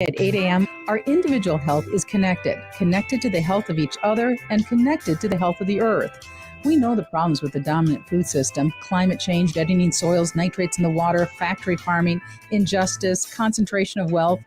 At 8 a.m., our individual health is connected to the health of each other and connected to the health of the earth. We know the problems with the dominant food system: climate change, deadening soils, nitrates in the water, factory farming, injustice, concentration of wealth.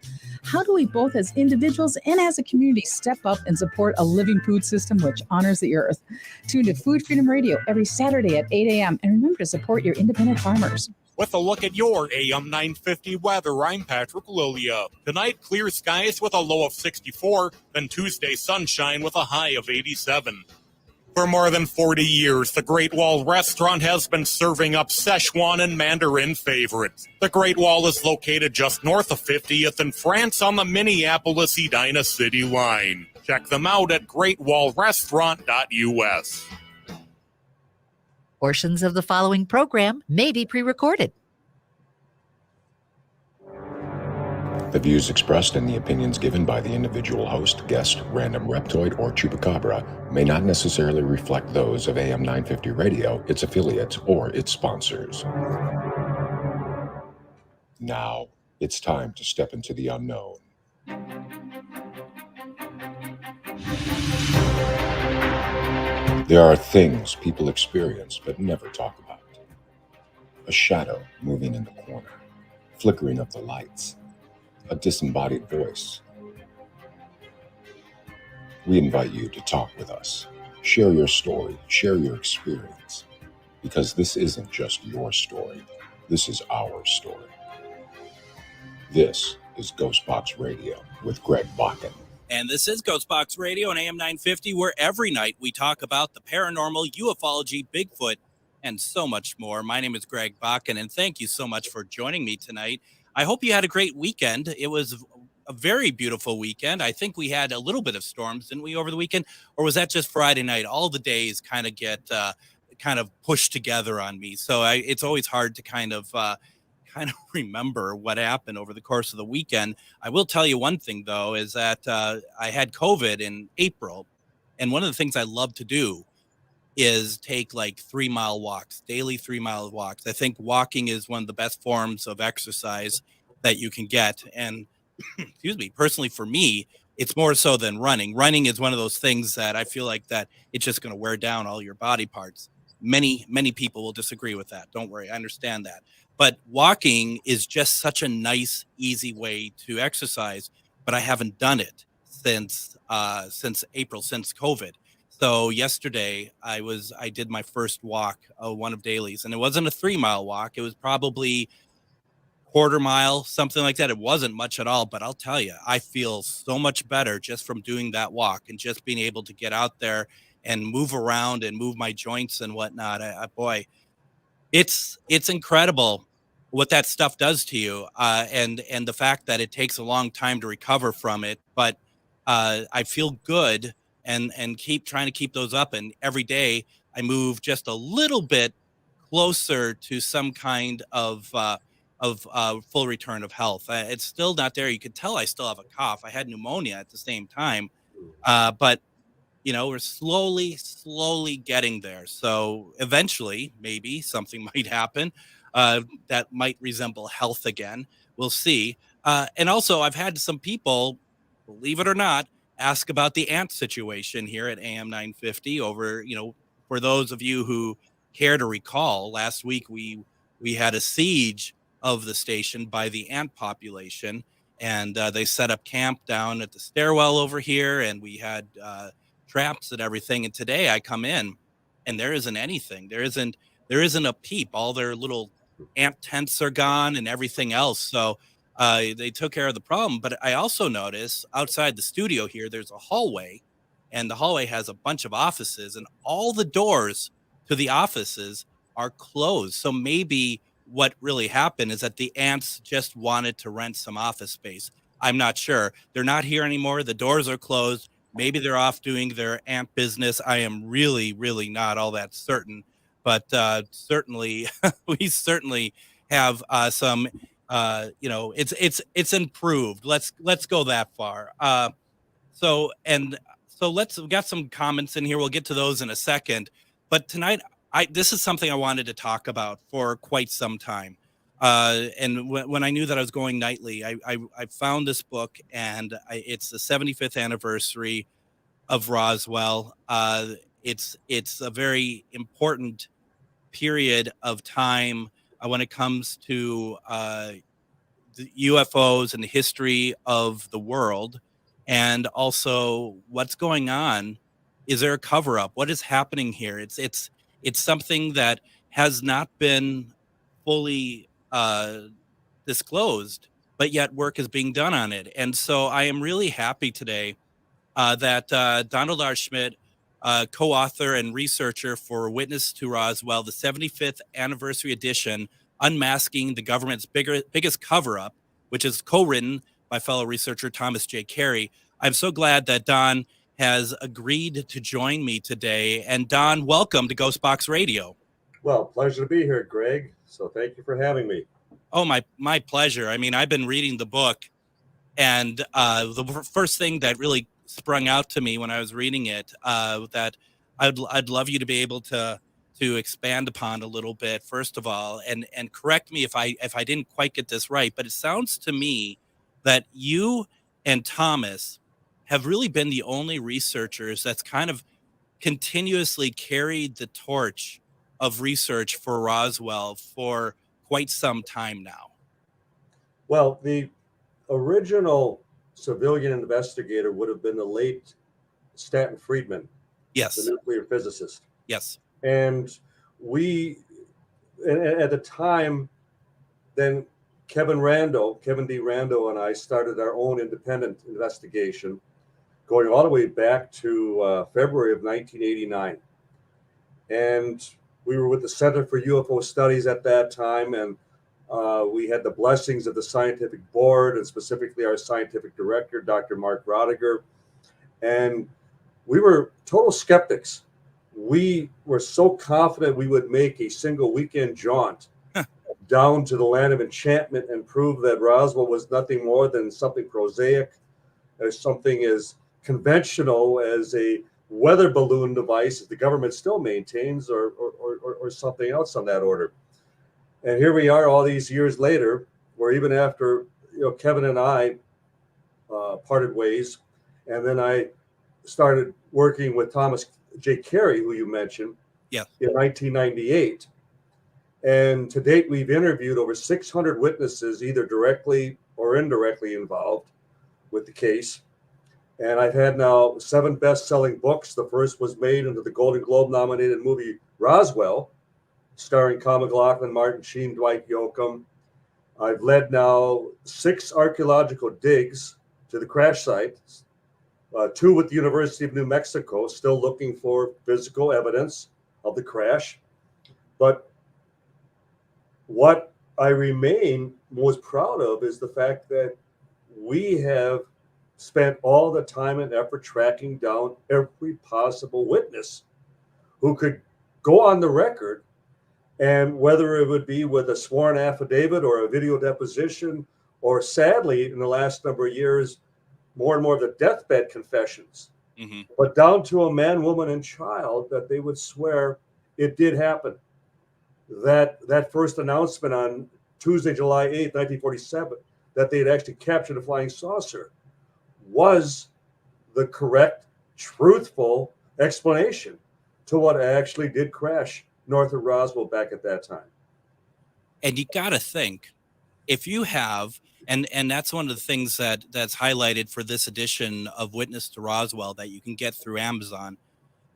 How do we both as individuals and as a community step up and support a living food system which honors the earth? Tune to Food Freedom Radio every Saturday at 8 a.m. and remember to support your independent farmers. With a look at your AM 950 weather, I'm Patrick Lilia. Tonight, clear skies with a low of 64, then Tuesday, sunshine with a high of 87. For more than 40 years, the Great Wall Restaurant has been serving up Szechuan and Mandarin favorites. The Great Wall is located just north of 50th in France on the Minneapolis-Edina City line. Check them out at greatwallrestaurant.us. Portions of the following program may be pre-recorded. The views expressed and the opinions given by the individual host, guest, random reptoid, or chupacabra may not necessarily reflect those of AM 950 Radio, its affiliates, or its sponsors. Now, it's time to step into the unknown. There are things people experience but never talk about. A shadow moving in the corner, flickering of the lights, a disembodied voice. We invite you to talk with us. Share your story, share your experience, because this isn't just your story. This is our story. This is GhostBox Radio with Greg Bakun. And this is GhostBox Radio on AM 950, where every night we talk about the paranormal, ufology, Bigfoot, and so much more. My name is Greg Bakun, and thank you so much for joining me tonight. I hope you had a great weekend. It was a very beautiful weekend. I think we had a little bit of storms, didn't we, over the weekend? Or was that just Friday night? All the days kind of get pushed together on me. So it's always hard to kind of remember what happened over the course of the weekend. I will tell you one thing, though, is that I had COVID in April. And one of the things I love to do is take like 3-mile walks, daily 3-mile walks. I think walking is one of the best forms of exercise that you can get. And excuse me, personally, for me, it's more so than running. Running is one of those things that I feel like that it's just going to wear down all your body parts. Many people will disagree with that. Don't worry. I understand that. But walking is just such a nice, easy way to exercise. But I haven't done it since April, since COVID. So yesterday I did my first walk, one of dailies, and it wasn't a 3-mile walk. It was probably quarter mile, something like that. It wasn't much at all, but I'll tell you, I feel so much better just from doing that walk and just being able to get out there and move around and move my joints and whatnot. Boy, it's incredible what that stuff does to you. And the fact that it takes a long time to recover from it, but I feel good. And keep trying to keep those up. And every day I move just a little bit closer to some kind of full return of health. It's still not there. You could tell I still have a cough. I had pneumonia at the same time. But, we're slowly getting there. So eventually, maybe something might happen that might resemble health again. We'll see. And also, I've had some people, believe it or not, ask about the ant situation here at AM 950 over, for those of you who care to recall, last week we had a siege of the station by the ant population, and they set up camp down at the stairwell over here, and we had traps and everything. And today I come in and there isn't anything. There isn't a peep. All their little ant tents are gone and everything else. So they took care of the problem. But I also notice outside the studio here, there's a hallway, and the hallway has a bunch of offices, and all the doors to the offices are closed. So maybe what really happened is that the ants just wanted to rent some office space. I'm not sure. They're not here anymore. The doors are closed. Maybe they're off doing their ant business. I am really, really not all that certain. But certainly, we certainly have some. It's improved. Let's go that far. So we've got some comments in here. We'll get to those in a second. But tonight, this is something I wanted to talk about for quite some time. And when I knew that I was going nightly, I found this book, and it's the 75th anniversary of Roswell. It's a very important period of time when it comes to the UFOs and the history of the world, and also what's going on. Is there a cover up? What is happening here? It's something that has not been fully disclosed, but yet work is being done on it. And so I am really happy today that Donald R Schmitt, co-author and researcher for Witness to Roswell, the 75th anniversary edition, Unmasking the Government's Biggest Cover-Up, which is co-written by fellow researcher Thomas J. Carey. I'm so glad that Don has agreed to join me today. And Don, welcome to GhostBox Radio. Well, pleasure to be here, Greg. So thank you for having me. Oh, my pleasure. I mean, I've been reading the book, and the first thing that really sprung out to me when I was reading it, that I'd love you to be able to expand upon a little bit, first of all, and correct me if I didn't quite get this right, but it sounds to me that you and Thomas have really been the only researchers that's kind of continuously carried the torch of research for Roswell for quite some time now. Well, the original civilian investigator would have been the late Stanton Friedman, Yes. the nuclear physicist. Yes. And at the time, then Kevin D. Rando and I started our own independent investigation going all the way back to February of 1989. And we were with the Center for UFO Studies at that time, and we had the blessings of the scientific board, and specifically our scientific director, Dr. Mark Rodiger. And we were total skeptics. We were so confident we would make a single weekend jaunt down to the land of enchantment and prove that Roswell was nothing more than something prosaic, as something as conventional as a weather balloon device, as the government still maintains, or something else on that order. And here we are all these years later, where even after Kevin and I parted ways, and then I started working with Thomas J. Carey, who you mentioned, Yeah. in 1998. And to date, we've interviewed over 600 witnesses, either directly or indirectly involved with the case. And I've had now 7 best-selling books. The first was made into the Golden Globe-nominated movie Roswell, starring Kyle MacLachlan, Martin Sheen, Dwight Yoakam. I've led now 6 archaeological digs to the crash site, 2 with the University of New Mexico, still looking for physical evidence of the crash. But what I remain most proud of is the fact that we have spent all the time and effort tracking down every possible witness who could go on the record, and whether it would be with a sworn affidavit or a video deposition, or sadly, in the last number of years, more and more of the deathbed confessions, but down to a man, woman, and child, that they would swear it did happen. That first announcement on Tuesday, July 8th, 1947, that they had actually captured a flying saucer, was the correct, truthful explanation to what actually did crash north of Roswell back at that time. And you got to think, if you have, and that's one of the things that's highlighted for this edition of Witness to Roswell that you can get through Amazon,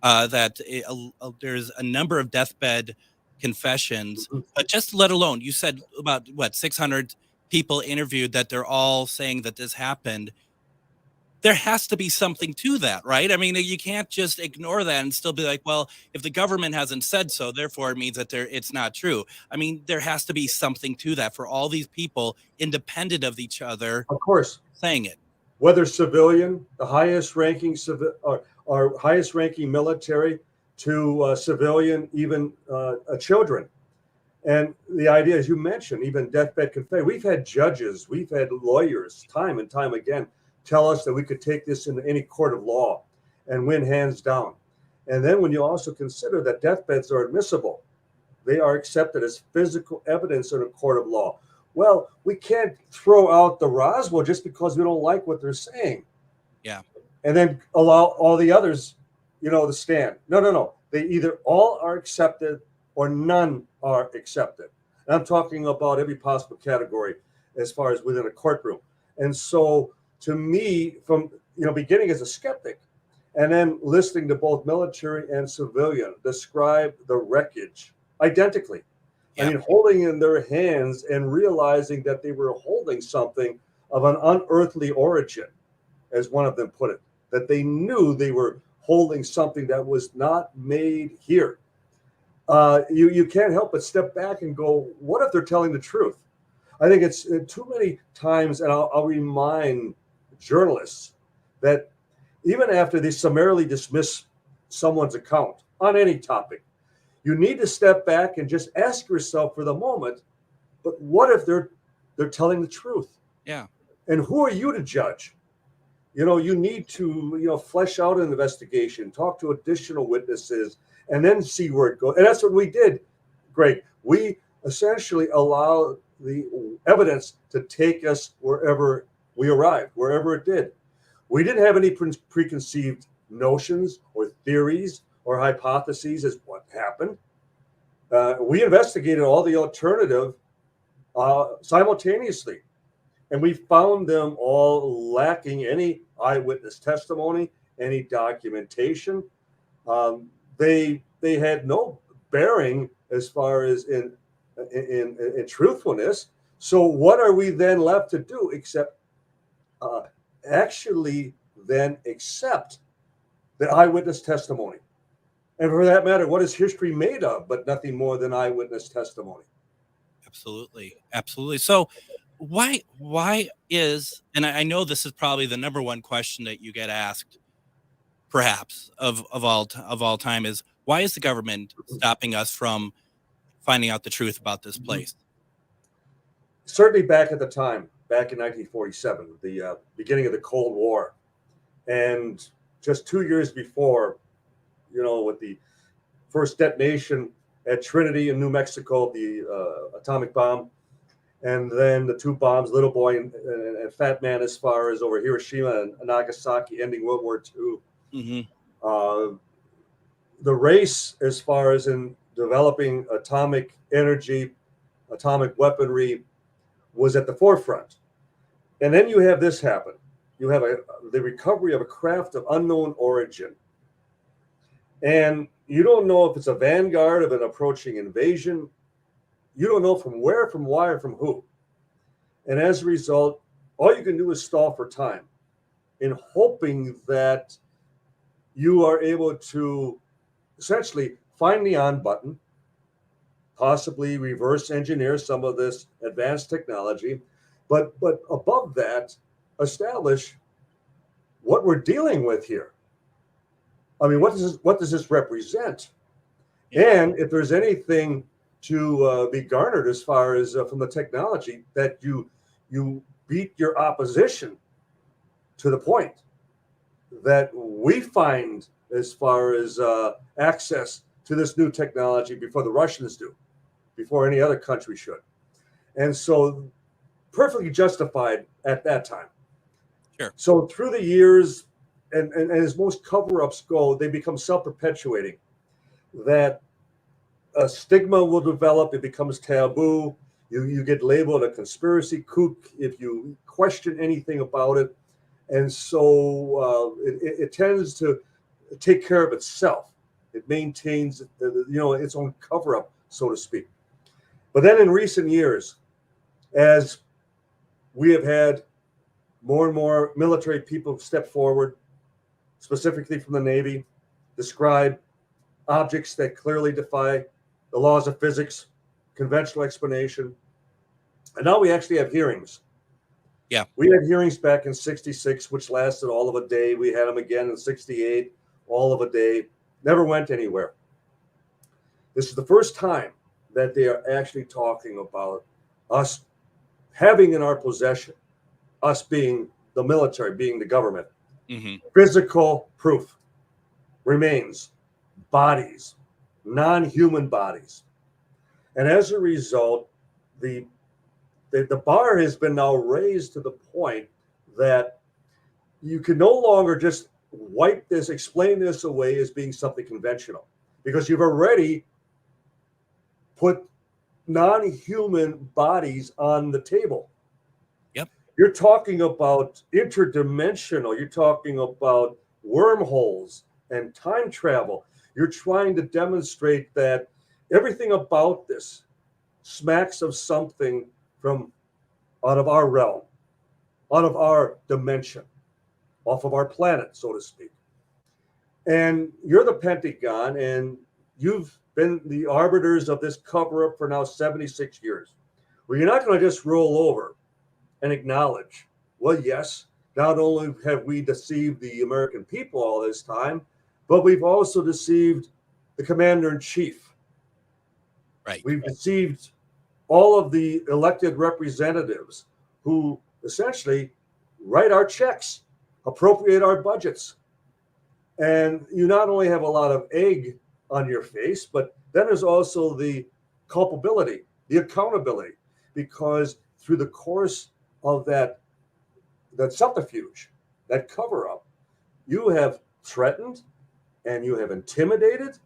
there's a number of deathbed confessions, but just let alone, you said about 600 people interviewed, that they're all saying that this happened. There has to be something to that, right? I mean, you can't just ignore that and still be like, well, if the government hasn't said so, therefore it means that it's not true. I mean, there has to be something to that for all these people, independent of each other, of course, saying it. Whether civilian, the highest ranking or highest ranking military, to civilian, even children. And the idea, as you mentioned, even deathbed confession. We've had judges, we've had lawyers, time and time again, tell us that we could take this into any court of law and win hands down. And then when you also consider that deathbeds are admissible, they are accepted as physical evidence in a court of law. Well, we can't throw out the Roswell just because we don't like what they're saying. Yeah. And then allow all the others, to stand. No. They either all are accepted or none are accepted. And I'm talking about every possible category as far as within a courtroom. And so to me, from beginning as a skeptic and then listening to both military and civilian describe the wreckage identically. Yeah. I mean, holding in their hands and realizing that they were holding something of an unearthly origin, as one of them put it, that they knew they were holding something that was not made here. You can't help but step back and go, what if they're telling the truth? I think it's too many times, and I'll remind journalists that even after they summarily dismiss someone's account on any topic, you need to step back and just ask yourself for the moment, but what if they're telling the truth? Yeah. And who are you to judge? You need to, flesh out an investigation, talk to additional witnesses, and then see where it goes. And that's what we did, Greg. We essentially allowed the evidence to take us wherever we arrived, wherever it did. We didn't have any preconceived notions or theories or hypotheses as what happened. We investigated all the alternative simultaneously, and we found them all lacking any eyewitness testimony, any documentation. They had no bearing as far as in truthfulness. So what are we then left to do except actually then accept the eyewitness testimony? And for that matter, what is history made of but nothing more than eyewitness testimony? Absolutely. So why is, and I know this is probably the number one question that you get asked, perhaps of all time, is why is the government stopping us from finding out the truth about this place? Certainly back at the time, back in 1947, the beginning of the Cold War, and just 2 years before, with the first detonation at Trinity in New Mexico, the atomic bomb, and then the two bombs, Little Boy and Fat Man, as far as over Hiroshima and Nagasaki, ending World War II. Mm-hmm. The race as far as in developing atomic energy, atomic weaponry, was at the forefront. And then you have this happen. You have the recovery of a craft of unknown origin. And you don't know if it's a vanguard of an approaching invasion. You don't know from where, from why, or from who. And as a result, all you can do is stall for time in hoping that you are able to essentially find the on button, possibly reverse engineer some of this advanced technology, but above that, establish what we're dealing with here. I mean, what does this represent? And if there's anything to be garnered as far as from the technology, that you beat your opposition to the point that we find as far as access to this new technology before the Russians do, before any other country should. And so perfectly justified at that time. Sure. So through the years, and as most cover-ups go, they become self-perpetuating, that a stigma will develop, it becomes taboo, you get labeled a conspiracy kook if you question anything about it. And so it tends to take care of itself. It maintains, its own cover-up, so to speak. But then in recent years, as we have had more and more military people step forward, specifically from the Navy, describe objects that clearly defy the laws of physics, conventional explanation. And now we actually have hearings. Yeah. We had hearings back in 66, which lasted all of a day. We had them again in 68, all of a day. Never went anywhere. This is the first time that they are actually talking about us having in our possession, us being the military, being the government, physical proof, remains, bodies, non-human bodies, And as a result, the bar has been now raised to the point that you can no longer just explain this away as being something conventional, because you've already put non-human bodies on the table. Yep. You're talking about interdimensional, you're talking about wormholes and time travel. You're trying to demonstrate that everything about this smacks of something from out of our realm, out of our dimension, off of our planet, so to speak. And you're the Pentagon, and you've been the arbiters of this cover-up for now 76 years. Well, you're not going to just roll over and acknowledge, well, yes, not only have we deceived the American people all this time, but we've also deceived the commander-in-chief. Right. We've deceived all of the elected representatives who essentially write our checks, appropriate our budgets. And you not only have a lot of egg on your face, but then there's also the culpability, the accountability, because through the course of that subterfuge, that cover-up, you have threatened and you have intimidated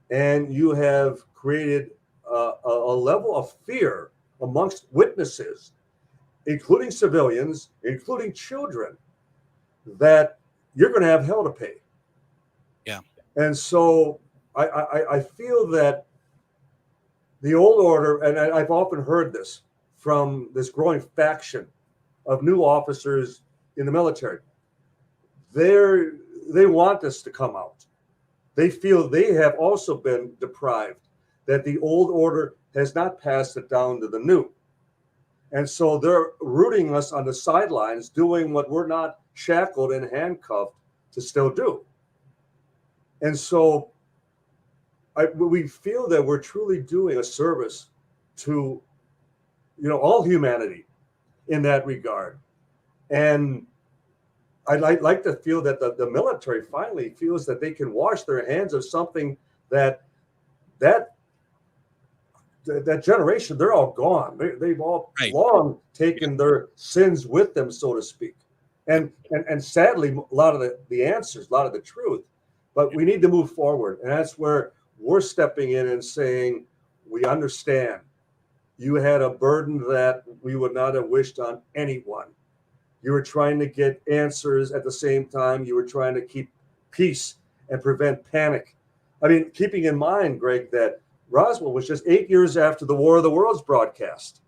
and you have created a level of fear amongst witnesses, including civilians, including children, that you're going to have hell to pay. Yeah. And so I feel that the old order, and I've often heard this from this growing faction of new officers in the military, they want this to come out. They feel they have also been deprived, that the old order has not passed it down to the new. And so they're rooting us on the sidelines, doing what we're not shackled and handcuffed to still do. And so we feel that we're truly doing a service to, all humanity in that regard. And I'd like to feel that the military finally feels that they can wash their hands of something that generation, they're all gone. They've all long taken their sins with them, so to speak. And sadly, a lot of the answers, a lot of the truth. But we need to move forward. And that's where we're stepping in and saying, we understand. You had a burden that we would not have wished on anyone. You were trying to get answers at the same time. You were trying to keep peace and prevent panic. I mean, keeping in mind, Greg, that Roswell was just 8 years after the War of the Worlds broadcast.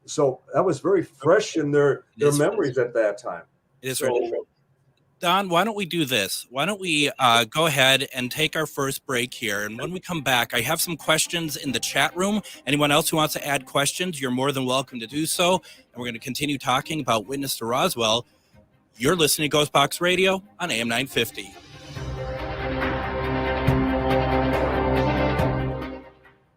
So that was very fresh in their memories at that time. It is very true. Don, why don't we do this? Why don't we go ahead and take our first break here? And when we come back, I have some questions in the chat room. Anyone else who wants to add questions, you're more than welcome to do so. And we're going to continue talking about Witness to Roswell. You're listening to GhostBox Radio on AM 950.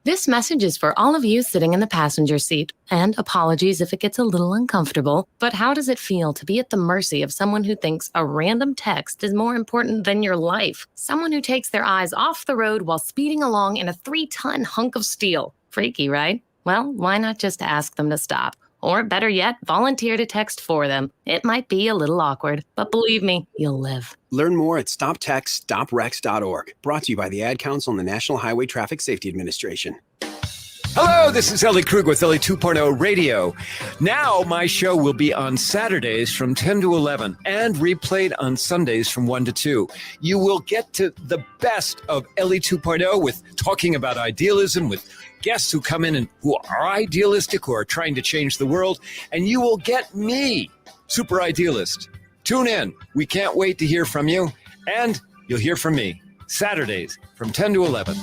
This message is for all of you sitting in the passenger seat, and apologies if it gets a little uncomfortable, but how does it feel to be at the mercy of someone who thinks a random text is more important than your life? Someone who takes their eyes off the road while speeding along in a 3-ton hunk of steel. Freaky, right? Well, why not just ask them to stop? Or better yet, volunteer to text for them. It might be a little awkward, but believe me, you'll live. Learn more at stoptextstoprex.org. Brought to you by the Ad Council and the National Highway Traffic Safety Administration. Hello, this is Ellie Krug with Ellie 2.0 Radio. Now my show will be on Saturdays from 10 to 11 and replayed on Sundays from 1 to 2. You will get to the best of Ellie 2.0 with talking about idealism, with guests who come in and who are idealistic, who are trying to change the world, and you will get me, Super Idealist. Tune in. We can't wait to hear from you, and you'll hear from me Saturdays from 10 to 11.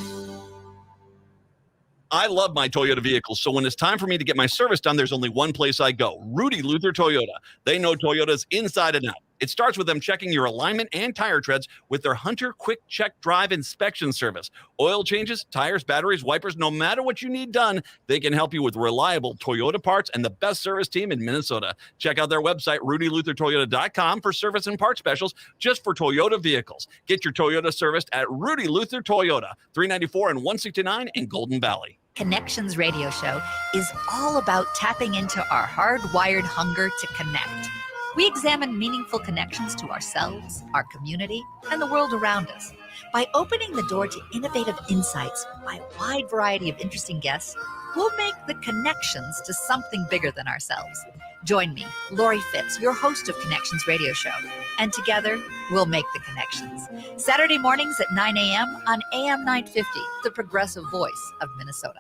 I love my Toyota vehicles, so when it's time for me to get my service done, there's only one place I go, Rudy Luther Toyota. They know Toyotas inside and out. It starts with them checking your alignment and tire treads with their Hunter Quick Check Drive inspection service. Oil changes, tires, batteries, wipers, no matter what you need done, they can help you with reliable Toyota parts and the best service team in Minnesota. Check out their website, rudyluthertoyota.com, for service and part specials just for Toyota vehicles. Get your Toyota serviced at Rudy Luther Toyota, 394 and 169 in Golden Valley. Connections Radio Show is all about tapping into our hardwired hunger to connect. We examine meaningful connections to ourselves, our community, and the world around us. By opening the door to innovative insights by a wide variety of interesting guests, we'll make the connections to something bigger than ourselves. Join me, Lori Fitz, your host of Connections Radio Show, and together we'll make the connections. Saturday mornings at 9 a.m. on AM 950, the progressive voice of Minnesota.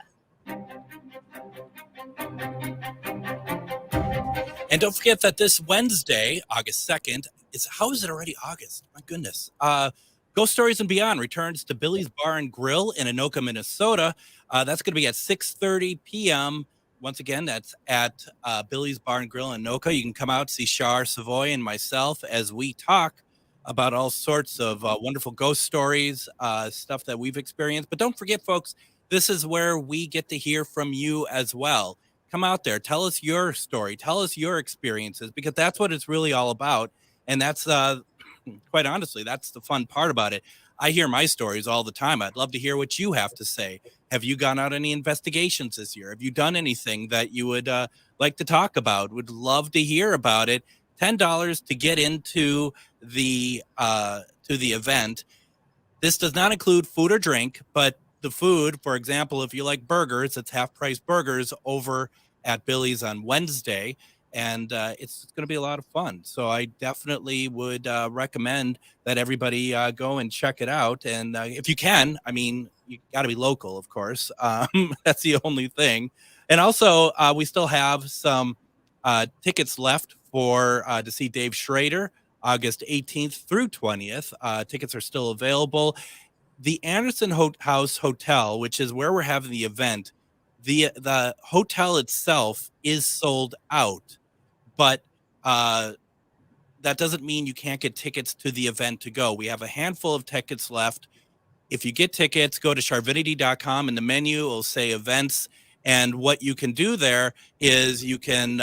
And don't forget that this Wednesday, August 2nd, how is it already August? My goodness. Ghost Stories and Beyond returns to Billy's Bar and Grill in Anoka, Minnesota. That's going to be at 6:30 p.m. Once again, that's at Billy's Bar and Grill in Anoka. You can come out, see Shar Savoy and myself as we talk about all sorts of wonderful ghost stories, stuff that we've experienced. But don't forget, folks, this is where we get to hear from you as well. Come out there. Tell us your story. Tell us your experiences, because that's what it's really all about. And that's, quite honestly, that's the fun part about it. I hear my stories all the time. I'd love to hear what you have to say. Have you gone out any investigations this year? Have you done anything that you would like to talk about? Would love to hear about it. $10 to get into the event. This does not include food or drink, but the food, for example, if you like burgers, it's half-price burgers over at Billy's on Wednesday, and it's going to be a lot of fun. So I definitely would recommend that everybody go and check it out. And if you can, I mean, you got to be local, of course. That's the only thing. And also, we still have some tickets left for to see Dave Schrader, August 18th through 20th. Tickets are still available. The Anderson House Hotel, which is where we're having the event, the hotel itself is sold out, but that doesn't mean you can't get tickets to the event to go. We have a handful of tickets left. If you get tickets, go to charvinity.com. In the menu, it'll say events. And what you can do there is you can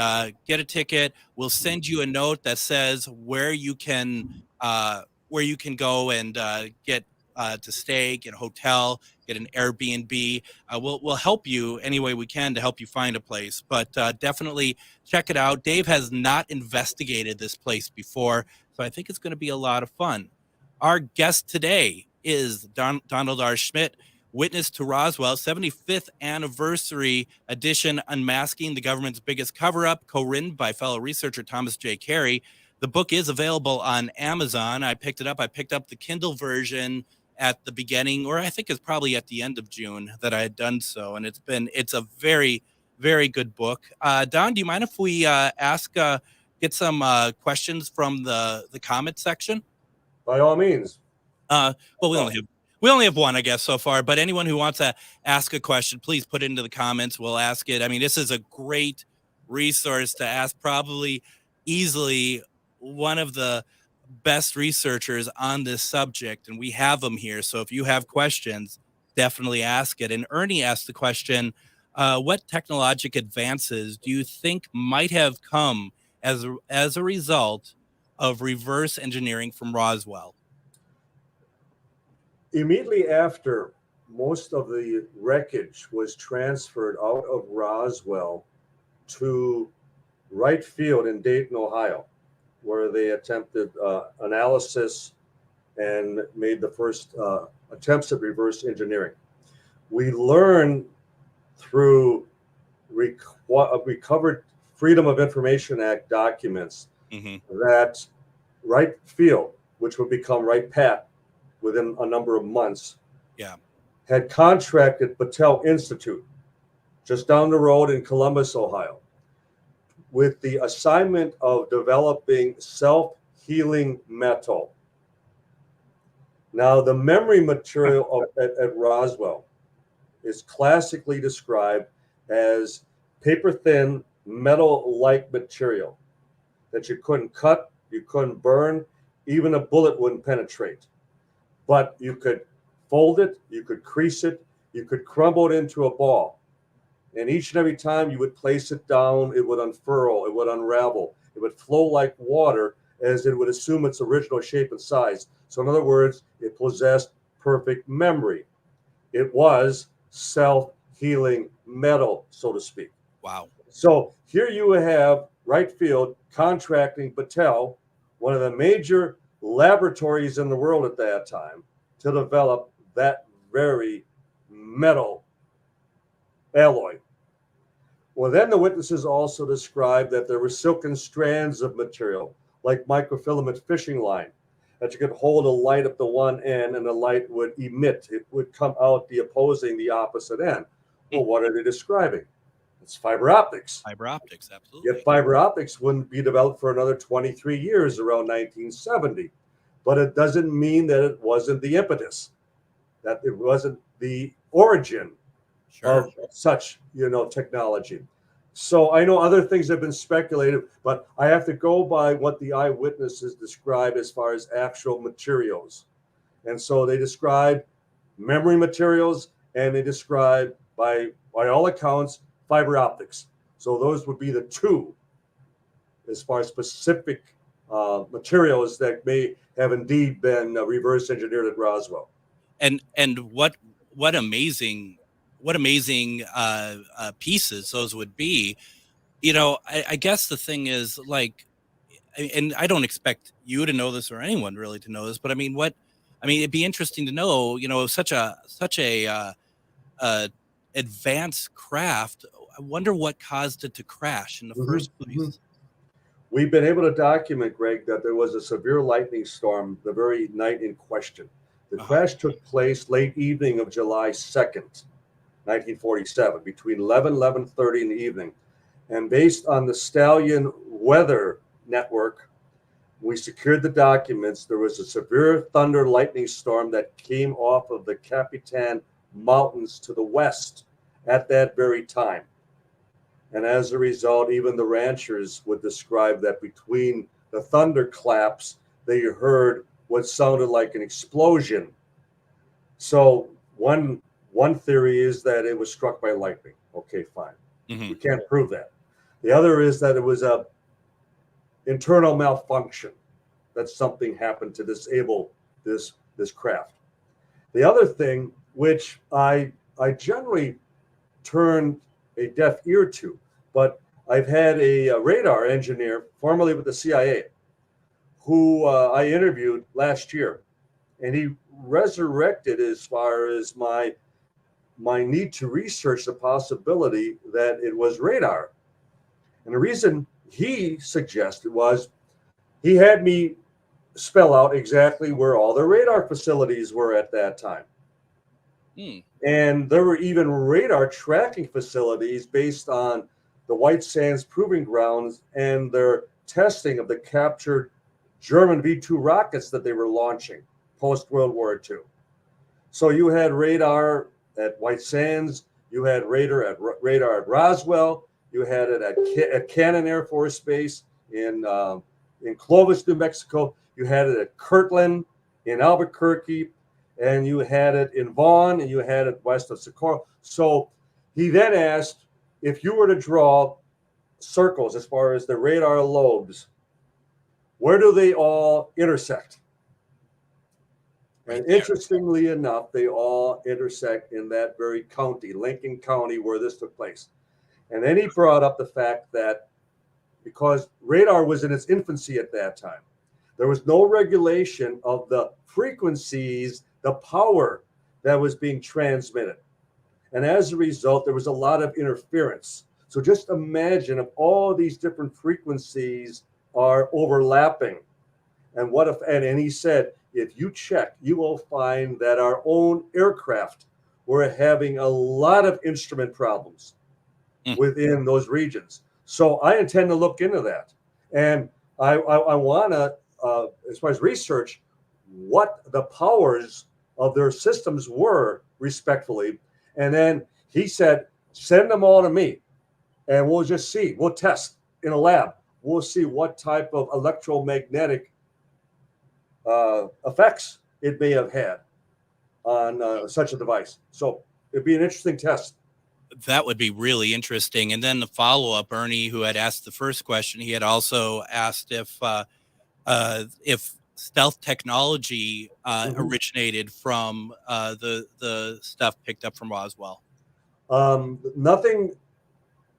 get a ticket. We'll send you a note that says where you can go and get to stay, get a hotel, get an Airbnb. We'll help you any way we can to help you find a place. But definitely check it out. Dave has not investigated this place before, so I think it's going to be a lot of fun. Our guest today is Donald R. Schmitt, Witness to Roswell, 75th anniversary edition, Unmasking the Government's Biggest Cover-Up, co-written by fellow researcher Thomas J. Carey. The book is available on Amazon. I picked it up. I picked up the Kindle version at the beginning, or I think it's probably at the end of June that I had done so. And it's a very, very good book. Don, do you mind if we get some questions from the comment section? By all means. Well, we only have one, I guess, so far. But anyone who wants to ask a question, please put it into the comments. We'll ask it. I mean, this is a great resource to ask, probably easily one of the best researchers on this subject, and we have them here. So if you have questions, definitely ask it. And Ernie asked the question, what technological advances do you think might have come as a result of reverse engineering from Roswell? Immediately after most of the wreckage was transferred out of Roswell to Wright Field in Dayton, Ohio, where they attempted analysis and made the first attempts at reverse engineering. We learned through recovered Freedom of Information Act documents that Wright Field, which would become Wright Pat within a number of months, had contracted Battelle Institute just down the road in Columbus, Ohio, with the assignment of developing self-healing metal. Now, the memory material at Roswell is classically described as paper-thin, metal-like material that you couldn't cut, you couldn't burn, even a bullet wouldn't penetrate. But you could fold it, you could crease it, you could crumble it into a ball. And each and every time you would place it down, it would unfurl, it would unravel, it would flow like water as it would assume its original shape and size. So in other words, it possessed perfect memory. It was self-healing. healing metal, so to speak. Wow. So here you have Wright Field contracting Battelle, one of the major laboratories in the world at that time, to develop that very metal alloy. Well, then the witnesses also described that there were silken strands of material, like microfilament fishing line, that you could hold a light up to one end and the light would emit. It would come out the opposite end. Well, what are they describing? It's fiber optics. Fiber optics, absolutely. Yet fiber optics wouldn't be developed for another 23 years, around 1970. But it doesn't mean that it wasn't the impetus, that it wasn't the origin of such, technology. So I know other things have been speculated, but I have to go by what the eyewitnesses describe as far as actual materials. And so they describe memory materials, and they describe, by all accounts, fiber optics. So those would be the two as far as specific materials that may have indeed been reverse engineered at Roswell. And what amazing pieces those would be. I guess the thing is, like, and I don't expect you to know this or anyone really to know this, but it'd be interesting to know, such a advanced craft. I wonder what caused it to crash in the first place. We've been able to document, Greg, that there was a severe lightning storm the very night in question. The crash took place late evening of July 2nd, 1947, between 11:30 in the evening. And based on the Stallion Weather Network, we secured the documents. There was a severe thunder lightning storm that came off of the Capitan Mountains to the west at that very time. And as a result, even the ranchers would describe that between the thunderclaps, they heard what sounded like an explosion. So one theory is that it was struck by lightning. Okay, fine. We can't prove that. The other is that it was a internal malfunction, that something happened to disable this craft. The other thing, which I generally turn a deaf ear to, but I've had a radar engineer, formerly with the CIA, who I interviewed last year, and he resurrected as far as my need to research the possibility that it was radar. And the reason he suggested was he had me spell out exactly where all the radar facilities were at that time. And there were even radar tracking facilities based on the White Sands Proving Grounds and their testing of the captured German V-2 rockets that they were launching post-World War II. So you had radar at White Sands, you had radar at Roswell, you had it at Cannon Air Force Base in Clovis, New Mexico, you had it at Kirtland in Albuquerque, and you had it in Vaughan, and you had it west of Socorro. So he then asked, if you were to draw circles as far as the radar lobes, where do they all intersect? And interestingly enough, they all intersect in that very county, Lincoln County, where this took place. And then he brought up the fact that because radar was in its infancy at that time, there was no regulation of the frequencies, the power that was being transmitted. And as a result, there was a lot of interference. So just imagine if all these different frequencies are overlapping. And what if, and he said, if you check, you will find that our own aircraft were having a lot of instrument problems within those regions. So I intend to look into that. And I want to, as far as research, what the powers of their systems were respectfully. And then he said, send them all to me and we'll just see. We'll test in a lab. We'll see what type of electromagnetic effects it may have had on such a device. So it'd be an interesting test. That would be really interesting. And then the follow-up, Ernie, who had asked the first question, he had also asked if stealth technology originated from the stuff picked up from Roswell. Nothing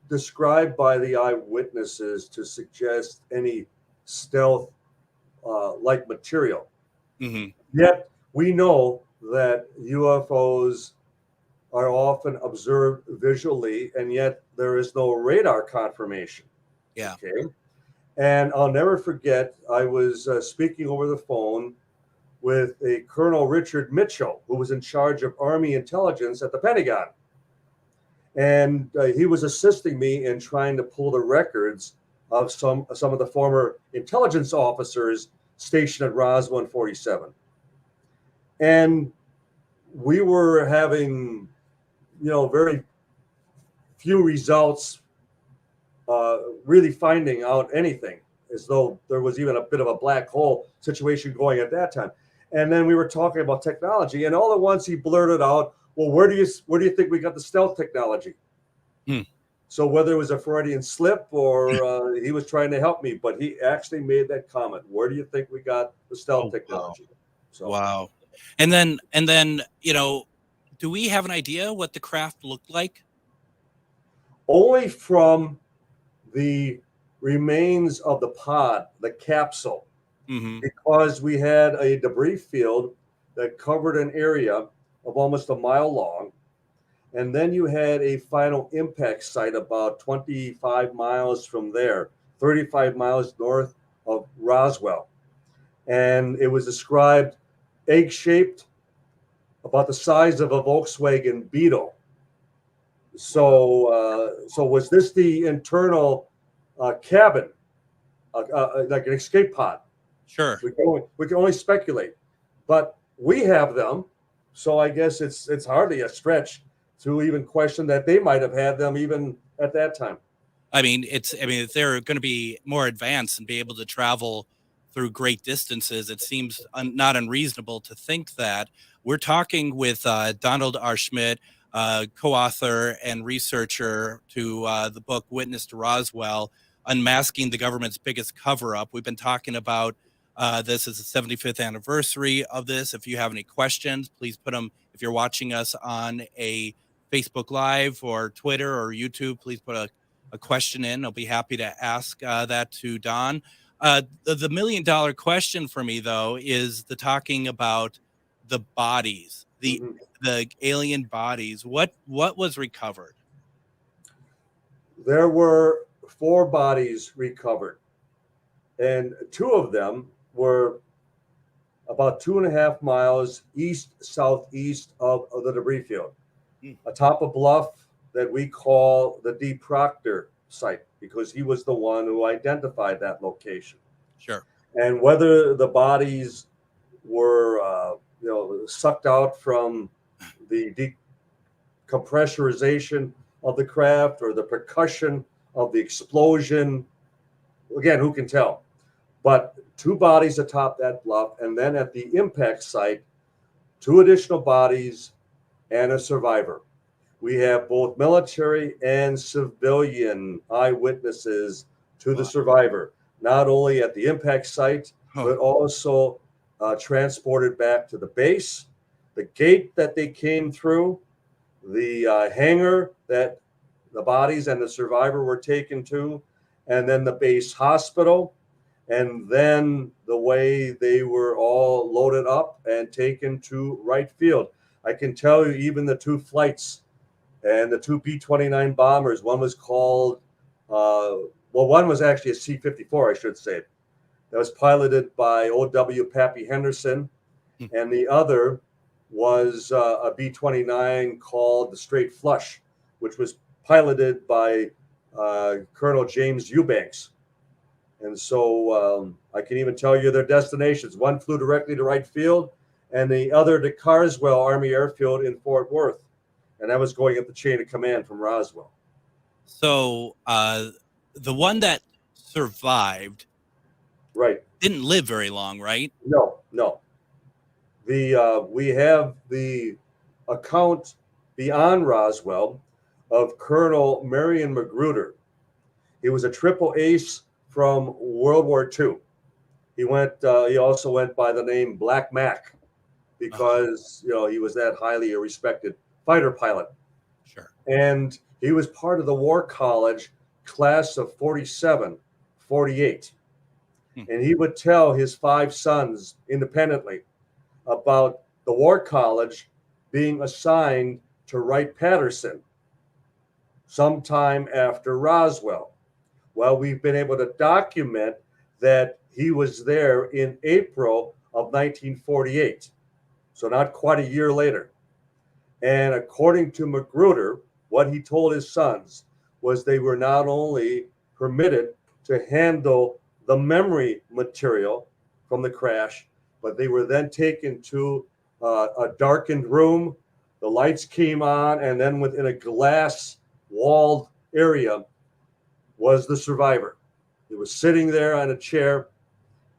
described by the eyewitnesses to suggest any stealth like material. Yet we know that UFOs are often observed visually, and yet there is no radar confirmation. Yeah. Okay. And I'll never forget, I was speaking over the phone with a Colonel Richard Mitchell, who was in charge of Army intelligence at the Pentagon. And he was assisting me in trying to pull the records of some of the former intelligence officers stationed at Roswell and 47. And we were having, very few results, really finding out anything, as though there was even a bit of a black hole situation going at that time. And then we were talking about technology, and all at once he blurted out, "Well, where do you think we got the stealth technology?" So whether it was a Freudian slip or he was trying to help me, but he actually made that comment. Where do you think we got the stealth technology? Wow. So, Wow. And then, do we have an idea what the craft looked like? only from the remains of the pod, the capsule, because we had a debris field that covered an area of almost a mile long. And then you had a final impact site about 25 miles from there, 35 miles north of Roswell. And it was described egg-shaped, about the size of a Volkswagen Beetle. So was this the internal cabin, like an escape pod? Sure. We can only speculate, but we have them. So I guess it's hardly a stretch to even question that they might have had them even at that time. I mean, if they're going to be more advanced and be able to travel through great distances, it seems not unreasonable to think that. We're talking with Donald R Schmitt, co-author and researcher to the book Witness to Roswell, Unmasking the Government's Biggest Cover-Up. We've been talking about this is the 75th anniversary of this. If you have any questions, please put them. If you're watching us on a Facebook Live or Twitter or YouTube, please put a question in. I'll be happy to ask that to Don. The $1 million question for me, though, is the talking about the bodies, the alien bodies. What was recovered? There were 4 bodies recovered, and 2 of them were about 2.5 miles southeast of the debris field, atop a bluff that we call the D. Proctor site, because he was the one who identified that location. Sure. And whether the bodies were sucked out from the decompressurization of the craft or the percussion of the explosion, again, who can tell? But 2 bodies atop that bluff, and then at the impact site, 2 additional bodies and a survivor. We have both military and civilian eyewitnesses to the survivor, not only at the impact site, but also transported back to the base, the gate that they came through, the hangar that the bodies and the survivor were taken to, and then the base hospital, and then the way they were all loaded up and taken to Wright Field. I can tell you even the 2 flights and the 2 B-29 bombers, one was called, one was actually a C-54, I should say. That was piloted by O.W. Pappy Henderson, and the other was a B-29 called the Straight Flush, which was piloted by Colonel James Eubanks. And so I can even tell you their destinations. One flew directly to Wright Field, and the other to Carswell Army Airfield in Fort Worth. And that was going up the chain of command from Roswell. So the one that survived didn't live very long, right? No. We have the account beyond Roswell of Colonel Marion Magruder. He was a triple ace from World War II. He also went by the name Black Mac because he was that highly respected fighter pilot. Sure. And he was part of the War College class of 47, 48. And he would tell his 5 sons independently about the War College being assigned to Wright-Patterson sometime after Roswell. Well, we've been able to document that he was there in April of 1948, so not quite a year later. And according to Magruder, what he told his sons was they were not only permitted to handle the memory material from the crash, but they were then taken to a darkened room. The lights came on, and then within a glass walled area was the survivor. He was sitting there on a chair,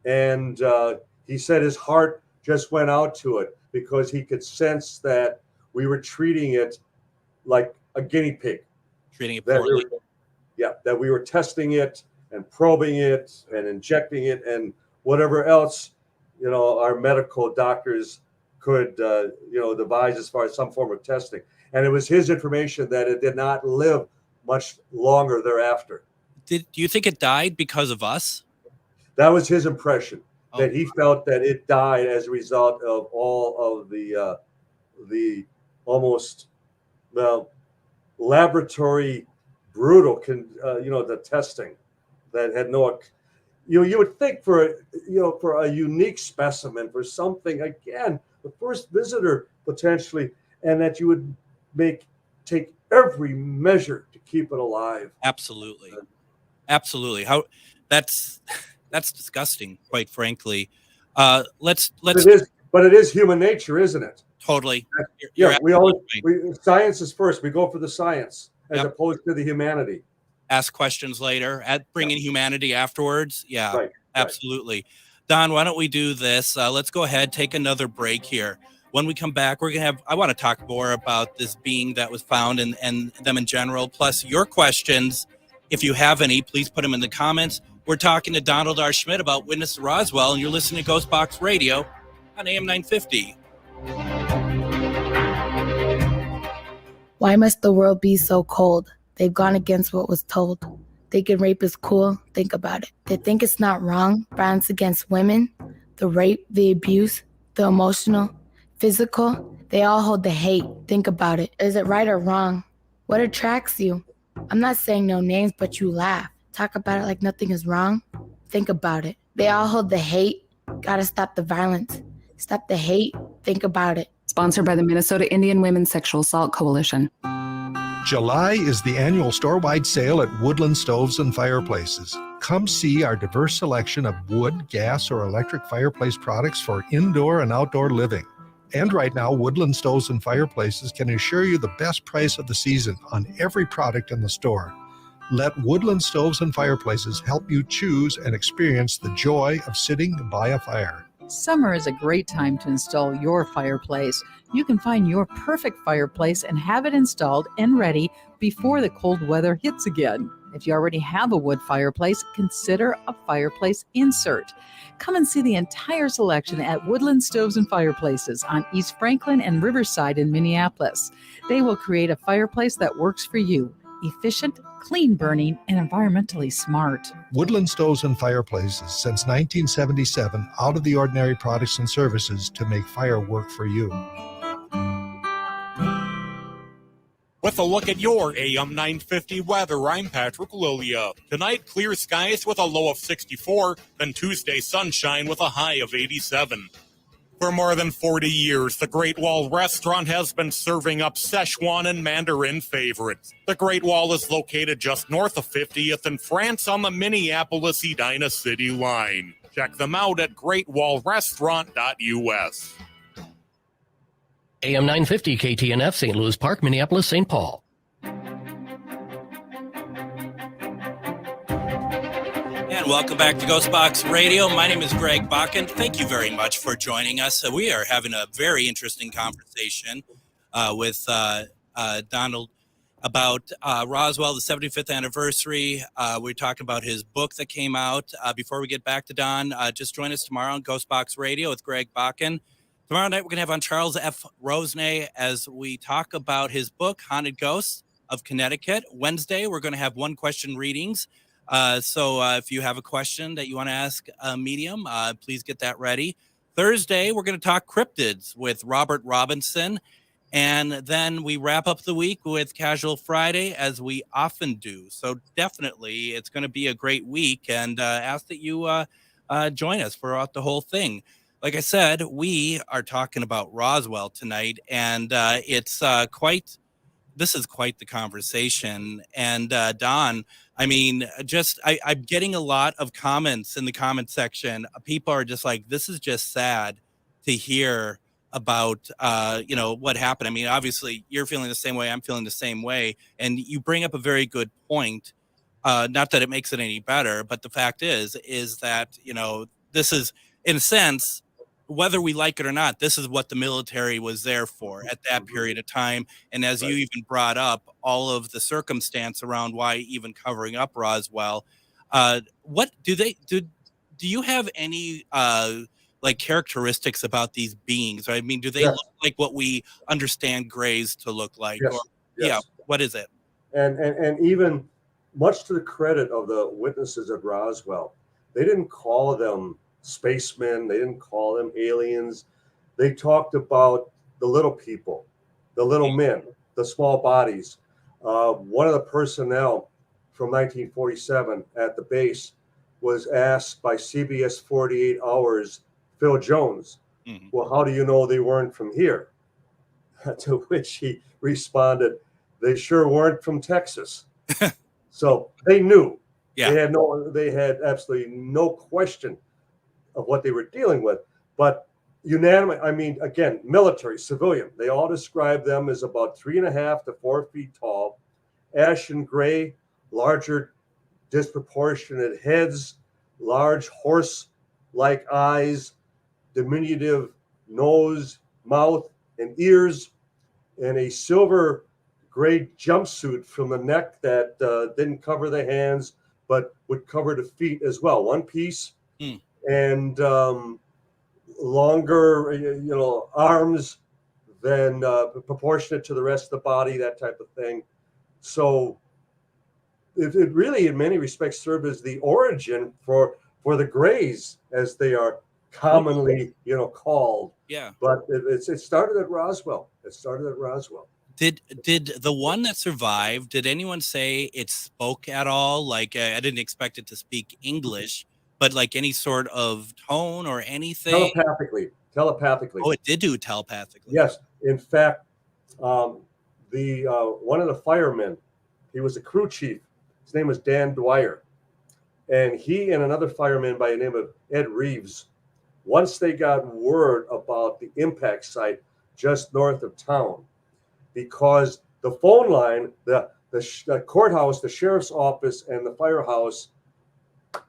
and he said his heart just went out to it because he could sense that we were treating it like a guinea pig. Treating it poorly. That we were testing it and probing it and injecting it and whatever else, our medical doctors could, devise as far as some form of testing. And it was his information that it did not live much longer thereafter. Do you think it died because of us? That was his impression, that he felt that it died as a result of all of the almost, laboratory brutal, the testing that had no, you would think for a unique specimen, for something, again, the first visitor potentially, and that you would take every measure to keep it alive. Absolutely. How that's disgusting, quite frankly. Let's But it is human nature, isn't it? Totally. Science is first. We go for the science as opposed to the humanity. Ask questions later, bring in humanity afterwards. Yeah, right, absolutely. Right. Don, why don't we do this? Let's go ahead, take another break here. When we come back, I want to talk more about this being that was found and them in general, plus your questions. If you have any, please put them in the comments. We're talking to Donald R. Schmitt about Witness Roswell, and you're listening to GhostBox Radio on AM 950. Why must the world be so cold? They've gone against what was told. Thinking rape is cool, think about it. They think it's not wrong, violence against women, the rape, the abuse, the emotional, physical. They all hold the hate, think about it. Is it right or wrong? What attracts you? I'm not saying no names, but you laugh. Talk about it like nothing is wrong. Think about it. They all hold the hate. Gotta stop the violence. Stop the hate. Think about it. Sponsored by the Minnesota Indian Women's Sexual Assault Coalition. July is the annual store-wide sale at Woodland Stoves and Fireplaces. Come see our diverse selection of wood, gas, or electric fireplace products for indoor and outdoor living. And right now, Woodland Stoves and Fireplaces can assure you the best price of the season on every product in the store. Let Woodland Stoves and Fireplaces help you choose and experience the joy of sitting by a fire. Summer is a great time to install your fireplace. You can find your perfect fireplace and have it installed and ready before the cold weather hits again. If you already have a wood fireplace, consider a fireplace insert. Come and see the entire selection at Woodland Stoves and Fireplaces on East Franklin and Riverside in Minneapolis. They will create a fireplace that works for you. Efficient, clean burning, and environmentally smart. Woodland Stoves and Fireplaces, since 1977, out of the ordinary products and services to make fire work for you. With a look at your AM 950 weather, I'm Patrick Lilia. Tonight, clear skies with a low of 64, then Tuesday, sunshine with a high of 87. For more than 40 years, the Great Wall Restaurant has been serving up Szechuan and Mandarin favorites. The Great Wall is located just north of 50th in France on the Minneapolis-Edina City line. Check them out at greatwallrestaurant.us. AM 950 KTNF, St. Louis Park, Minneapolis, St. Paul. And welcome back to GhostBox Radio. My name is Greg Bakun. Thank you very much for joining us. We are having a very interesting conversation with Donald about Roswell, the 75th anniversary. We're talking about his book that came out. Before we get back to Don, just join us tomorrow on GhostBox Radio with Greg Bakun. Tomorrow night, we're going to have on Charles F. Rosenay as we talk about his book, Haunted Ghosts of Connecticut. Wednesday, we're going to have one question readings. So if you have a question that you want to ask a medium, please get that ready. Thursday, we're going to talk cryptids with Robert Robinson. And then we wrap up the week with Casual Friday, as we often do. So definitely, it's going to be a great week, and ask that you join us throughout the whole thing. Like I said, we are talking about Roswell tonight, and this is quite the conversation. And Don, I mean, I'm getting a lot of comments in the comment section. People are just like, this is just sad to hear about, what happened. I mean, obviously you're feeling the same way. I'm feeling the same way. And you bring up a very good point. Not that it makes it any better, but the fact is that, this is, in a sense, whether we like it or not, this is what the military was there for at that period of time. And as you even brought up, all of the circumstance around why even covering up Roswell, what do you have any characteristics about these beings? I mean, do they look like what we understand grays to look like? Yes. Or, Yes. Yeah, what is it? And even much to the credit of the witnesses at Roswell, they didn't call them spacemen, they didn't call them aliens. They talked about the little people, the little men, the small bodies. One of the personnel from 1947 at the base was asked by CBS 48 Hours, Phil Jones, well, how do you know they weren't from here? To which he responded, they sure weren't from Texas. So they knew. Yeah. They had absolutely no question of what they were dealing with. But unanimous, I mean, again, military, civilian, they all describe them as about 3.5 to 4 feet tall, ashen gray, larger disproportionate heads, large horse-like eyes, diminutive nose, mouth, and ears, and a silver gray jumpsuit from the neck that didn't cover the hands, but would cover the feet as well. One piece. And longer, arms than proportionate to the rest of the body, that type of thing. So it really, in many respects, served as the origin for the Greys, as they are commonly, called. Yeah. But it started at Roswell. Did the one that survived, did anyone say it spoke at all? Like, I didn't expect it to speak English, but like any sort of tone or anything? Telepathically. Oh, it did do telepathically. Yes. In fact, one of the firemen, he was a crew chief. His name was Dan Dwyer. And he and another fireman by the name of Ed Reeves, once they got word about the impact site just north of town, because the phone line, the courthouse, the sheriff's office, and the firehouse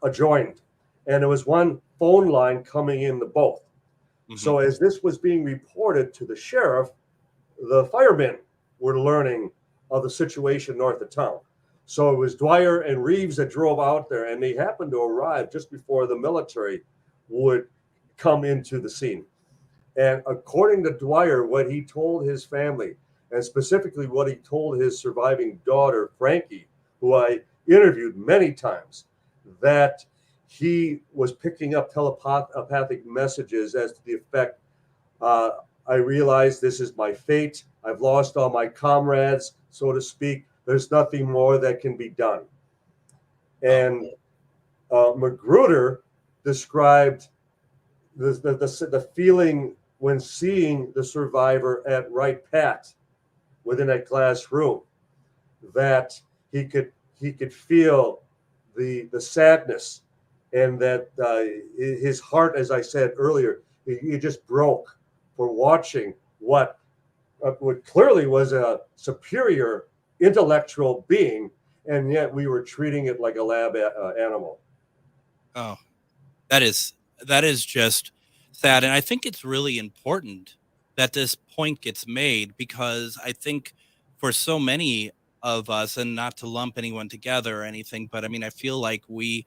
adjoined. And there was one phone line coming in to both. So as this was being reported to the sheriff, the firemen were learning of the situation north of town. So it was Dwyer and Reeves that drove out there, and they happened to arrive just before the military would come into the scene. And according to Dwyer, what he told his family, and specifically what he told his surviving daughter, Frankie, who I interviewed many times, that he was picking up telepathic messages as to the effect, I realize this is my fate. I've lost all my comrades, so to speak. There's nothing more that can be done. And Magruder described the feeling when seeing the survivor at Wright Pat within that glass room, that he could feel the sadness, and that his heart, as I said earlier, he just broke for watching what clearly was a superior intellectual being, and yet we were treating it like a lab animal. Oh, that is just sad. And I think it's really important that this point gets made, because I think for so many of us, and not to lump anyone together or anything, but I mean, I feel like we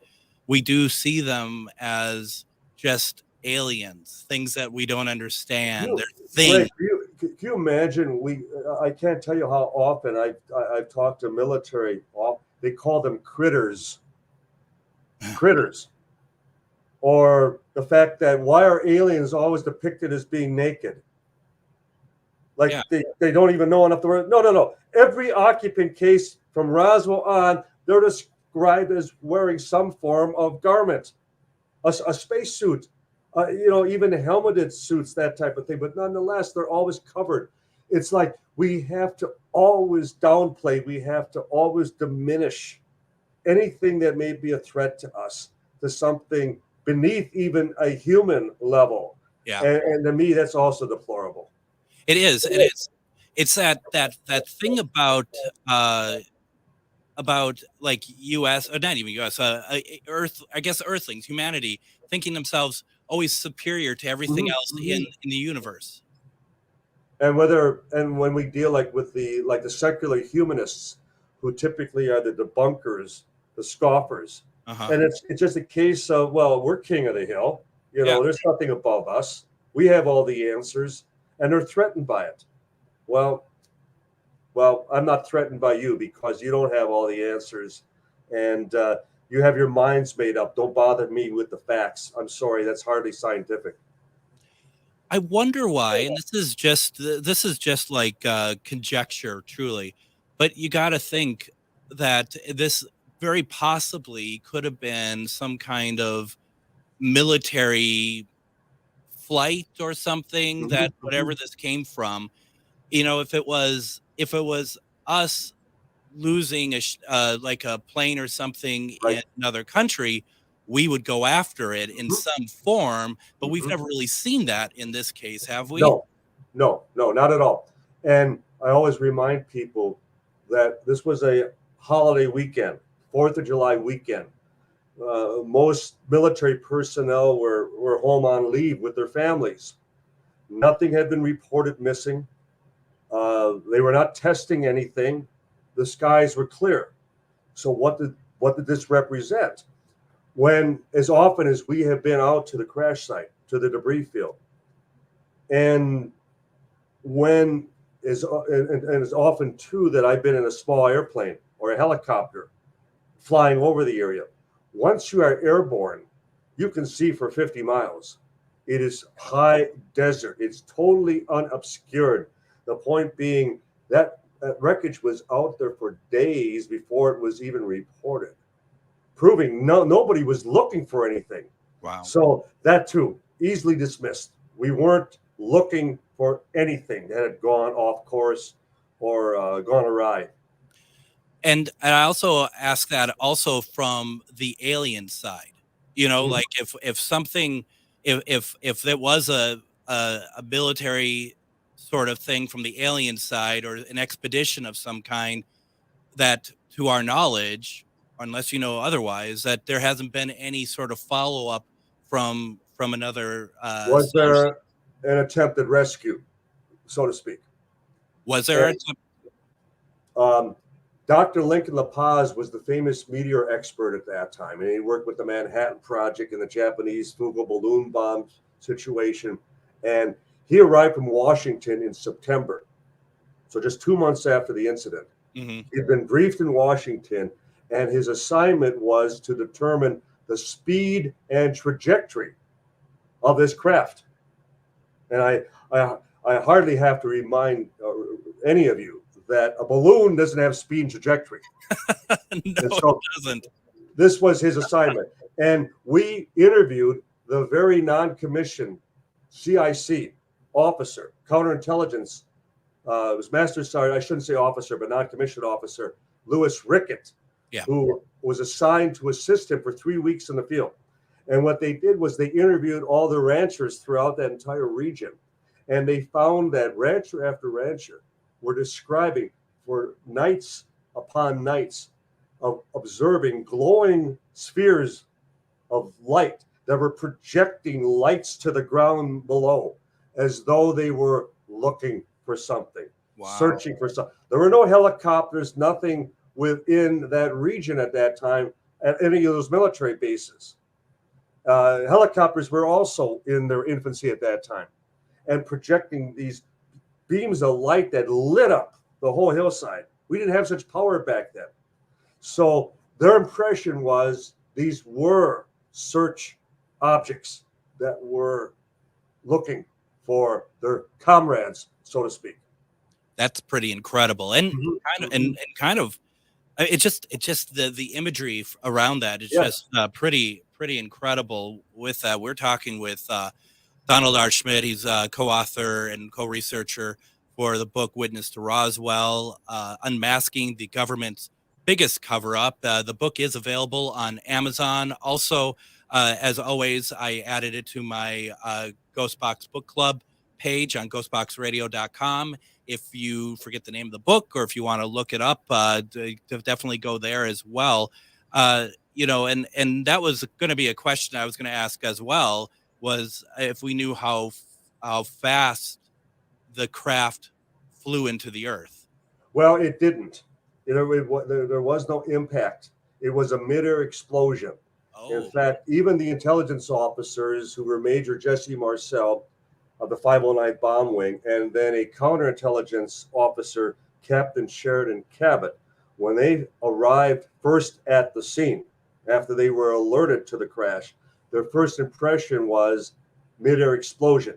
do see them as just aliens, things that we don't understand. You, They're things. Greg, can you imagine? I can't tell you how often I've talked to military. They call them critters. Critters. Or the fact that why are aliens always depicted as being naked? Like they don't even know enough to word. No. Every occupant case from Roswell on, they're described as wearing some form of garment, a spacesuit, even helmeted suits, that type of thing. But nonetheless, they're always covered. It's like we have to always downplay. We have to always diminish anything that may be a threat to us, to something beneath even a human level. Yeah. And to me, that's also deplorable. It is. It's that thing about like U.S. or not even U.S. Earth. I guess Earthlings, humanity, thinking themselves always superior to everything else in the universe. And when we deal with the secular humanists, who typically are the debunkers, the scoffers, and it's just a case of, well, we're king of the hill. There's nothing above us. We have all the answers, and they're threatened by it. Well, I'm not threatened by you because you don't have all the answers, and you have your minds made up. Don't bother me with the facts. I'm sorry, that's hardly scientific. I wonder why, and this is just like conjecture, truly, but you got to think that this very possibly could have been some kind of military flight or something, that whatever this came from, if it was us losing a plane or something in another country, we would go after it in some form, but we've never really seen that in this case, have we? No, not at all. And I always remind people that this was a holiday weekend, 4th of July weekend. Most military personnel were home on leave with their families. Nothing had been reported missing. They were not testing anything. The skies were clear. So what did this represent? When, as often as we have been out to the crash site, to the debris field, and as often too that I've been in a small airplane or a helicopter flying over the area, once you are airborne, you can see for 50 miles. It is high desert. It's totally unobscured. The point being that wreckage was out there for days before it was even reported, proving nobody was looking for anything. Wow. So that too, easily dismissed. We weren't looking for anything that had gone off course or gone awry. And I also ask that also from the alien side, like if something, if there was a military sort of thing from the alien side, or an expedition of some kind, that to our knowledge, unless you know otherwise, that there hasn't been any sort of follow-up from another. Was there an attempted rescue, so to speak? Was there? Dr. Lincoln La Paz was the famous meteor expert at that time, and he worked with the Manhattan Project and the Japanese Fugal balloon bomb situation. And he arrived from Washington in September, so just 2 months after the incident. He'd been briefed in Washington, and his assignment was to determine the speed and trajectory of this craft. And I hardly have to remind any of you that a balloon doesn't have speed and trajectory. No, so it doesn't. This was his assignment. And we interviewed the very non-commissioned CIC officer, counterintelligence, it was Master Sergeant, I shouldn't say officer, but non-commissioned officer, Louis Rickett, who was assigned to assist him for 3 weeks in the field. And what they did was they interviewed all the ranchers throughout that entire region. And they found that rancher after rancher were describing for nights upon nights of observing glowing spheres of light that were projecting lights to the ground below, as though they were looking for something, searching for something. There were no helicopters, nothing within that region at that time at any of those military bases. Helicopters were also in their infancy at that time, and projecting these beams of light that lit up the whole hillside. We didn't have such power back then. So their impression was these were search objects that were looking for their comrades, so to speak. That's pretty incredible. And kind of it's just the imagery around that is just pretty incredible. With that, we're talking with Donald R Schmitt. He's a co-author and co-researcher for the book Witness to Roswell, Unmasking the Government's Biggest Cover-Up. The book is available on Amazon. Also, as always, I added it to my GhostBox Book Club page on ghostboxradio.com. If you forget the name of the book, or if you want to look it up, definitely go there as well. You know, and that was going to be a question I was going to ask as well, was if we knew how fast the craft flew into the earth. Well, it didn't. You know, there was no impact. It was a midair explosion. Oh. In fact, even the intelligence officers, who were Major Jesse Marcel of the 509 Bomb Wing, and then a counterintelligence officer, Captain Sheridan Cabot, when they arrived first at the scene, after they were alerted to the crash, their first impression was midair explosion,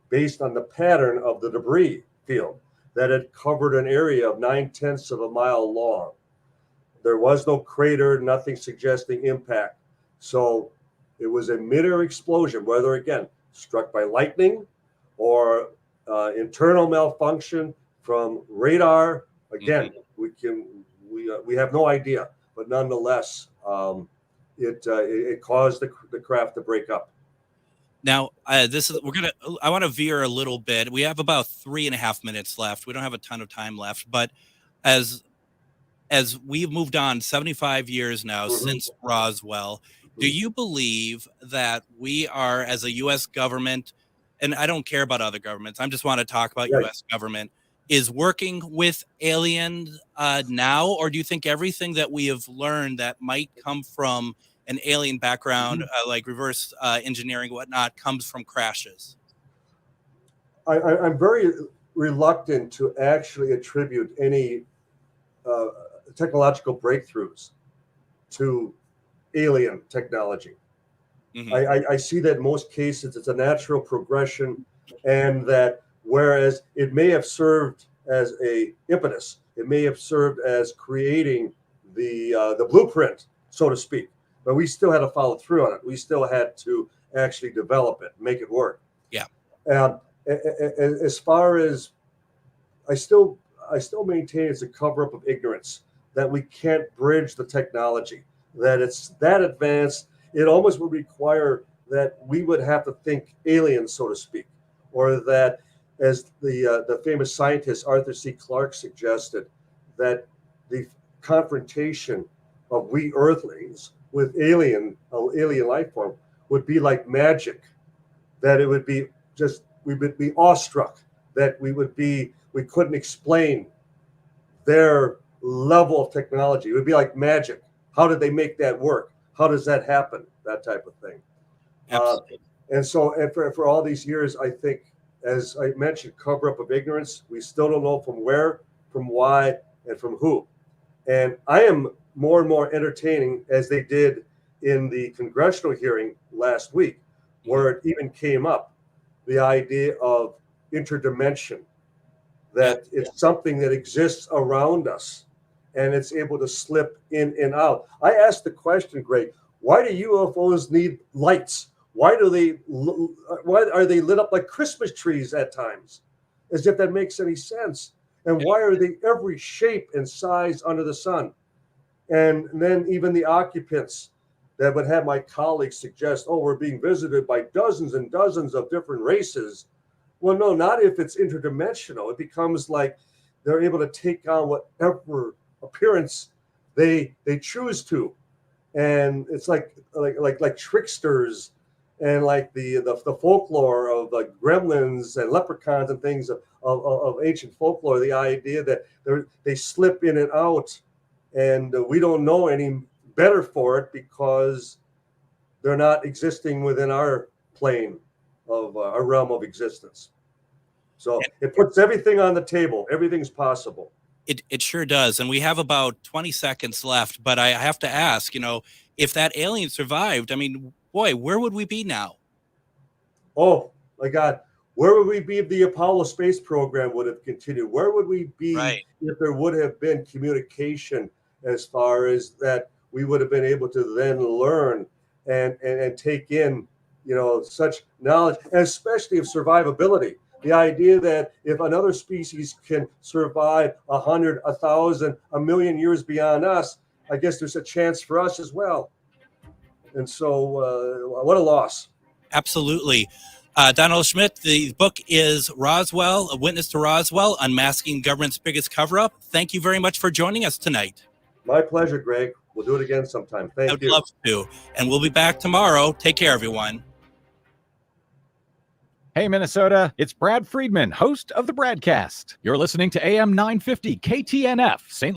based on the pattern of the debris field that had covered an area of 9/10 of a mile long. There was no crater, nothing suggesting impact. So it was a midair explosion, whether, again, struck by lightning or internal malfunction from radar. Again, we have no idea, but nonetheless, it caused the craft to break up. Now, I want to veer a little bit. We have about 3.5 minutes left. We don't have a ton of time left, but as we've moved on 75 years now since Roswell, do you believe that we are, as a U.S. government, and I don't care about other governments, I just want to talk about U.S. government, is working with aliens now? Or do you think everything that we have learned that might come from an alien background, like reverse engineering, whatnot, comes from crashes? I'm very reluctant to actually attribute any technological breakthroughs to alien technology. I see that in most cases it's a natural progression, and that whereas it may have served as a impetus, it may have served as creating the blueprint, so to speak, but we still had to follow through on it. We still had to actually develop it, make it work. Yeah. As far as I still maintain it's a cover-up of ignorance, that we can't bridge the technology, that it's that advanced. It almost would require that we would have to think aliens, so to speak, or that, as the famous scientist Arthur C. Clarke suggested, that the confrontation of we Earthlings with alien life form would be like magic, that it would be just, we would be awestruck, that we couldn't explain their level of technology. It would be like magic. How did they make that work? How does that happen? That type of thing. And for all these years, I think, as I mentioned, cover up of ignorance. We still don't know from where, from why, and from who. And I am more and more entertaining, as they did in the congressional hearing last week, where it even came up, the idea of interdimension, that it's something that exists around us and it's able to slip in and out. I asked the question, Greg, why do UFOs need lights? Why are they lit up like Christmas trees at times? As if that makes any sense. And why are they every shape and size under the sun? And then even the occupants that would have my colleagues suggest, oh, we're being visited by dozens and dozens of different races. Well, no, not if it's interdimensional. It becomes like they're able to take on whatever appearance they choose to. And it's like tricksters, and like the folklore of like gremlins and leprechauns and things of ancient folklore, the idea that they slip in and out, and we don't know any better for it because they're not existing within our plane of our realm of existence. So it puts everything on the table. Everything's possible. It sure does. And we have about 20 seconds left, but I have to ask, if that alien survived, I mean, boy, where would we be now? Oh my God. Where would we be if the Apollo space program would have continued? Where would we be if there would have been communication, as far as that we would have been able to then learn and take in, such knowledge, and especially of survivability. The idea that if another species can survive 100, 1,000, 1,000,000 years beyond us, I guess there's a chance for us as well. And so what a loss. Absolutely. Donald R Schmitt, the book is Roswell, A Witness to Roswell, Unmasking Government's Biggest Cover-Up. Thank you very much for joining us tonight. My pleasure, Greg. We'll do it again sometime. Thank you. I'd love to. And we'll be back tomorrow. Take care, everyone. Hey, Minnesota, it's Brad Friedman, host of the Bradcast. You're listening to AM 950 KTNF, St.